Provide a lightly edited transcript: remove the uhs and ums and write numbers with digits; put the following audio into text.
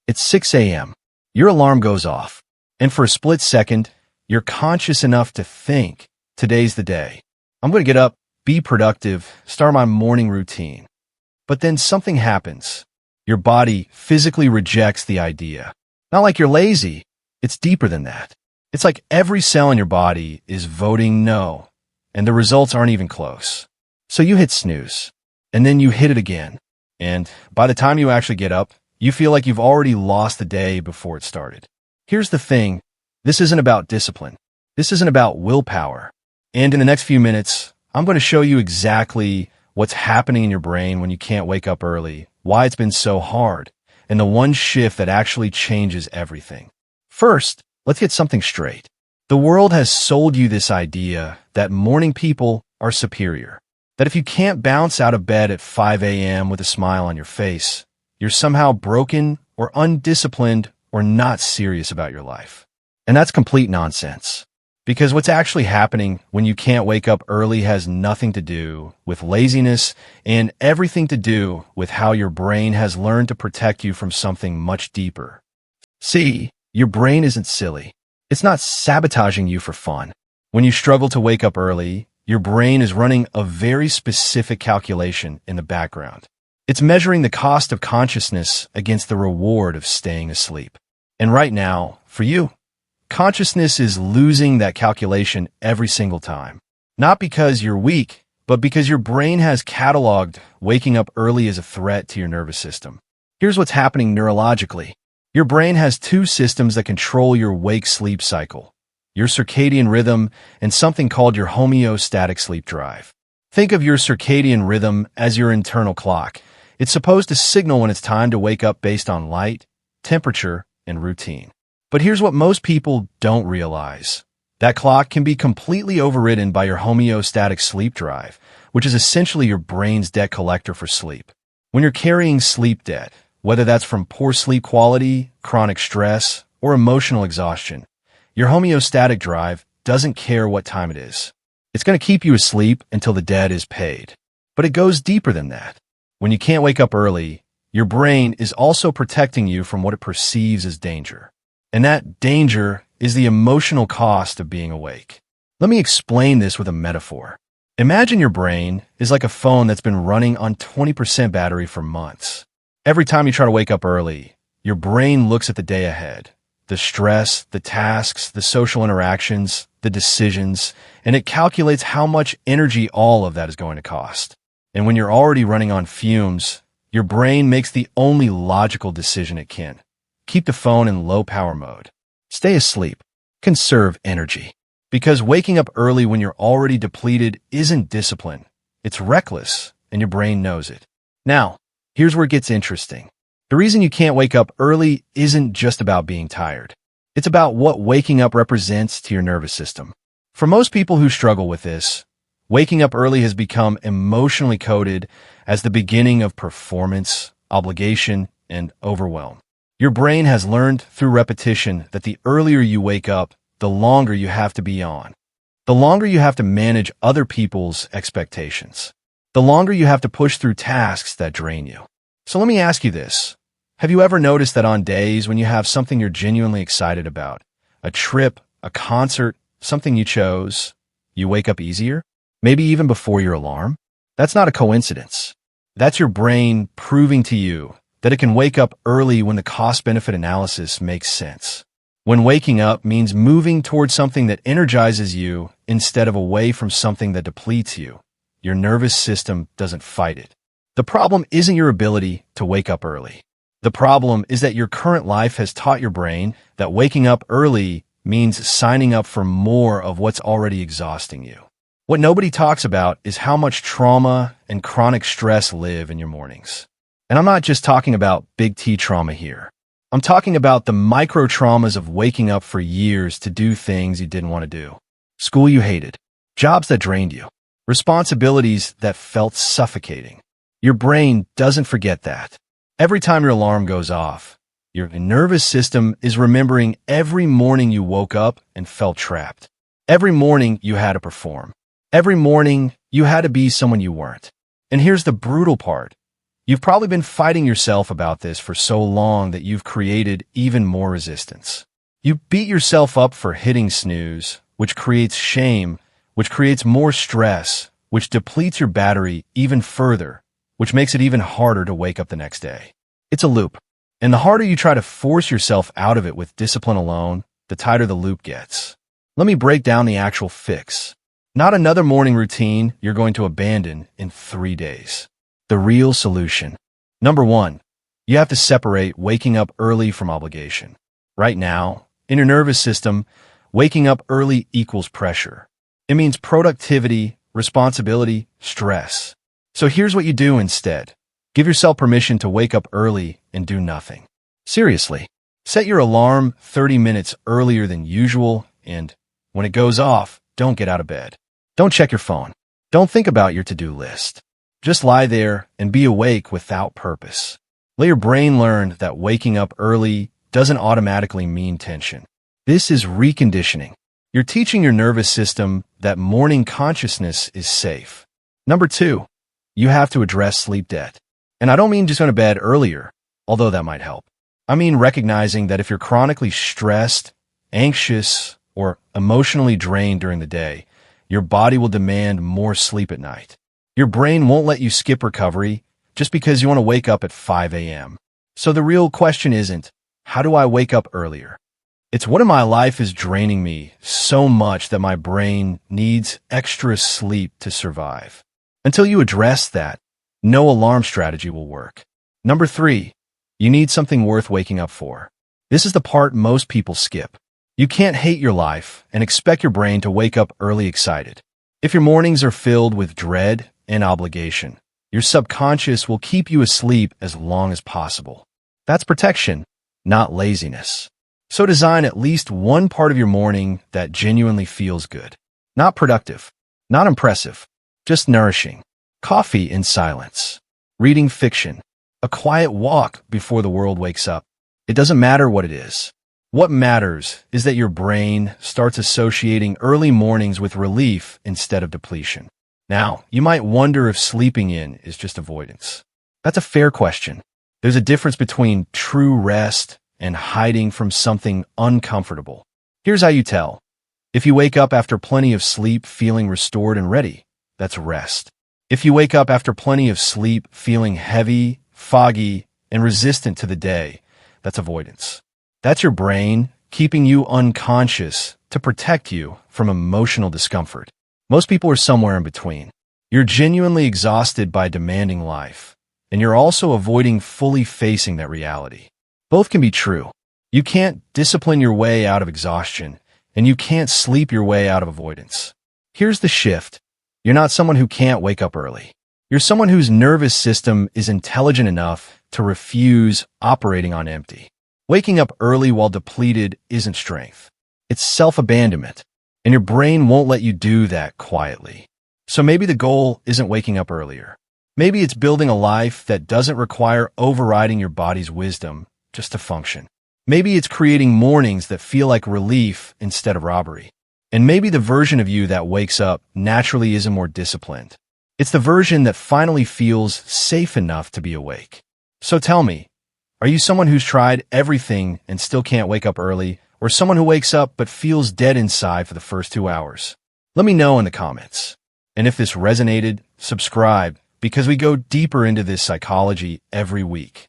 It's 6 a.m. Your alarm goes off, and for a split second, you're conscious enough to think, today's the day. I'm going to get up, be productive, start my morning routine. But then something happens. Your body physically rejects the idea. Not like you're lazy. It's deeper than that. It's like every cell in your body is voting no, and the results aren't even close. So you hit snooze, and then you hit it again. And by the time you actually get up, you feel like you've already lost the day before it started. Here's the thing. This isn't about discipline. This isn't about willpower. And in the next few minutes, I'm going to show you exactly what's happening in your brain when you can't wake up early, why it's been so hard, and the one shift that actually changes everything. First, let's get something straight. The world has sold you this idea that morning people are superior, that if you can't bounce out of bed at 5 a.m. with a smile on your face, you're somehow broken or undisciplined or not serious about your life. And that's complete nonsense. Because what's actually happening when you can't wake up early has nothing to do with laziness and everything to do with how your brain has learned to protect you from something much deeper. See, your brain isn't silly. It's not sabotaging you for fun. When you struggle to wake up early, your brain is running a very specific calculation in the background. It's measuring the cost of consciousness against the reward of staying asleep. And right now, for you, consciousness is losing that calculation every single time. Not because you're weak, but because your brain has cataloged waking up early as a threat to your nervous system. Here's what's happening neurologically. Your brain has two systems that control your wake-sleep cycle, your circadian rhythm and something called your homeostatic sleep drive. Think of your circadian rhythm as your internal clock. It's supposed to signal when it's time to wake up based on light, temperature, and routine. But here's what most people don't realize. That clock can be completely overridden by your homeostatic sleep drive, which is essentially your brain's debt collector for sleep. When you're carrying sleep debt, whether that's from poor sleep quality, chronic stress, or emotional exhaustion, your homeostatic drive doesn't care what time it is. It's going to keep you asleep until the debt is paid. But it goes deeper than that. When you can't wake up early, your brain is also protecting you from what it perceives as danger. And that danger is the emotional cost of being awake. Let me explain this with a metaphor. Imagine your brain is like a phone that's been running on 20% battery for months. Every time you try to wake up early, your brain looks at the day ahead, the stress, the tasks, the social interactions, the decisions, and it calculates how much energy all of that is going to cost. And when you're already running on fumes, your brain makes the only logical decision it can. Keep the phone in low power mode. Stay asleep. Conserve energy. Because waking up early when you're already depleted isn't discipline. It's reckless, and your brain knows it. Now, here's where it gets interesting. The reason you can't wake up early isn't just about being tired. It's about what waking up represents to your nervous system. For most people who struggle with this, waking up early has become emotionally coded as the beginning of performance, obligation, and overwhelm. Your brain has learned through repetition that the earlier you wake up, the longer you have to be on. The longer you have to manage other people's expectations. The longer you have to push through tasks that drain you. So let me ask you this. Have you ever noticed that on days when you have something you're genuinely excited about, a trip, a concert, something you chose, you wake up easier? Maybe even before your alarm? That's not a coincidence. That's your brain proving to you that it can wake up early when the cost-benefit analysis makes sense. When waking up means moving towards something that energizes you instead of away from something that depletes you, your nervous system doesn't fight it. The problem isn't your ability to wake up early. The problem is that your current life has taught your brain that waking up early means signing up for more of what's already exhausting you. What nobody talks about is how much trauma and chronic stress live in your mornings. And I'm not just talking about big T trauma here. I'm talking about the micro traumas of waking up for years to do things you didn't want to do. School you hated. Jobs that drained you. Responsibilities that felt suffocating. Your brain doesn't forget that. Every time your alarm goes off, your nervous system is remembering every morning you woke up and felt trapped. Every morning you had to perform. Every morning you had to be someone you weren't. And here's the brutal part. You've probably been fighting yourself about this for so long that you've created even more resistance. You beat yourself up for hitting snooze, which creates shame, which creates more stress, which depletes your battery even further, which makes it even harder to wake up the next day. It's a loop. And the harder you try to force yourself out of it with discipline alone, the tighter the loop gets. Let me break down the actual fix. Not another morning routine you're going to abandon in 3 days. The real solution. Number 1, you have to separate waking up early from obligation. Right now, in your nervous system, waking up early equals pressure. It means productivity, responsibility, stress. So here's what you do instead. Give yourself permission to wake up early and do nothing. Seriously, set your alarm 30 minutes earlier than usual, and when it goes off, don't get out of bed. Don't check your phone. Don't think about your to-do list. Just lie there and be awake without purpose. Let your brain learn that waking up early doesn't automatically mean tension. This is reconditioning. You're teaching your nervous system that morning consciousness is safe. Number 2, you have to address sleep debt. And I don't mean just going to bed earlier, although that might help. I mean recognizing that if you're chronically stressed, anxious, or emotionally drained during the day, your body will demand more sleep at night. Your brain won't let you skip recovery just because you want to wake up at 5 a.m. So the real question isn't, how do I wake up earlier? It's what in my life is draining me so much that my brain needs extra sleep to survive. Until you address that, no alarm strategy will work. Number 3, you need something worth waking up for. This is the part most people skip. You can't hate your life and expect your brain to wake up early excited. If your mornings are filled with dread and obligation, your subconscious will keep you asleep as long as possible. That's protection, not laziness. So design at least one part of your morning that genuinely feels good. Not productive, not impressive, just nourishing. Coffee in silence, reading fiction, a quiet walk before the world wakes up. It doesn't matter what it is. What matters is that your brain starts associating early mornings with relief instead of depletion. Now, you might wonder if sleeping in is just avoidance. That's a fair question. There's a difference between true rest and hiding from something uncomfortable. Here's how you tell. If you wake up after plenty of sleep feeling restored and ready, that's rest. If you wake up after plenty of sleep feeling heavy, foggy, and resistant to the day, that's avoidance. That's your brain keeping you unconscious to protect you from emotional discomfort. Most people are somewhere in between. You're genuinely exhausted by demanding life, and you're also avoiding fully facing that reality. Both can be true. You can't discipline your way out of exhaustion, and you can't sleep your way out of avoidance. Here's the shift. You're not someone who can't wake up early. You're someone whose nervous system is intelligent enough to refuse operating on empty. Waking up early while depleted isn't strength. It's self-abandonment, and your brain won't let you do that quietly. So maybe the goal isn't waking up earlier. Maybe it's building a life that doesn't require overriding your body's wisdom just to function. Maybe it's creating mornings that feel like relief instead of robbery. And maybe the version of you that wakes up naturally isn't more disciplined. It's the version that finally feels safe enough to be awake. So tell me, are you someone who's tried everything and still can't wake up early, or someone who wakes up but feels dead inside for the first 2 hours? Let me know in the comments. And if this resonated, subscribe, because we go deeper into this psychology every week.